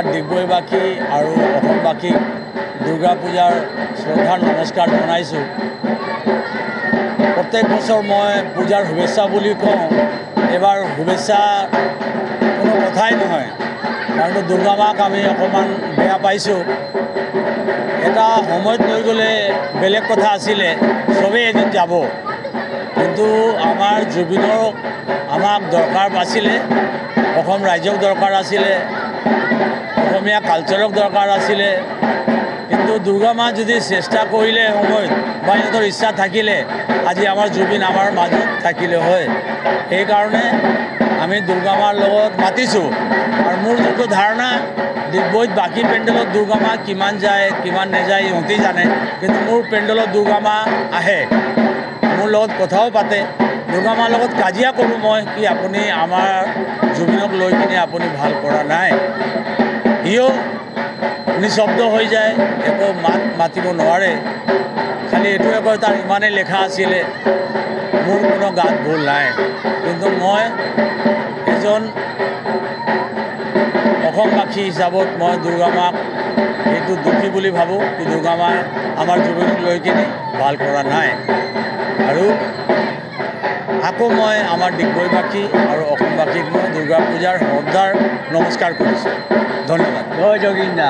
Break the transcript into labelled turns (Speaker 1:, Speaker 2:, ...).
Speaker 1: আমাৰ ডিগবৈবাসী আৰু অসমবাসীক দুৰ্গা পূজাৰ শ্ৰদ্ধাৰ নমস্কাৰ জনাইছোঁ। প্ৰত্যেক বছৰ মই পূজাৰ শুভেচ্ছা বুলি কওঁ, এবাৰ শুভেচ্ছা কোনো কথাই নহয়, কাৰণ দুৰ্গা মাক আমি অকণমান বেয়া পাইছোঁ। এটা সময়ত লৈ গ'লে বেলেগ কথা আছিলে, চবেই এদিন যাব, কিন্তু আমাৰ জুবিনক আমাক দৰকাৰ আছিলে, অসম ৰাইজক দৰকাৰ আছিলে, অসমীয়া কালচাৰক দৰকাৰ আছিলে। কিন্তু দুৰ্গা মা যদি চেষ্টা কৰিলে সময়ত বা সিহঁতৰ ইচ্ছা থাকিলে আজি আমাৰ জুবিন আমাৰ মাজত থাকিলে হয়। সেইকাৰণে আমি দুৰ্গা মাৰ লগত মাতিছোঁ। আৰু মোৰ যোনটো ধাৰণা, ডিগবৈত বাকী পেণ্ডেলত দুৰ্গা মা কিমান যায় কিমান নাযায় ইহঁতি জানে, কিন্তু মোৰ পেণ্ডেলত দুৰ্গা মা আহে, মোৰ লগত কথাও পাতে। দুৰ্গা মাৰ লগত কাজিয়া কৰোঁ মই, কি আপুনি আমাৰ জুবিনক লৈ কিনে আপুনি ভাল কৰা নাই। সিও নিঃশব্দ হৈ যায়, একো মাতিব নোৱাৰে, খালি এইটোৱে কয় তাৰ ইমানেই লেখা আছিলে, মোৰ কোনো গাত ভুল নাই। কিন্তু মই এজন অসমবাসী হিচাপত মই দুৰ্গা মাক সেইটো দুখী বুলি ভাবোঁ, কি দুৰ্গা মাই আমাৰ জুবিনক লৈ কিনে ভাল কৰা নাই। আৰু আকৌ মই আমাৰ ডিগবৈবাসী আৰু অসমবাসীক মই দুৰ্গা পূজাৰ শ্ৰদ্ধাৰ নমস্কাৰ কৰিছোঁ। ধন্যবাদ। জয় জগন্নাথ।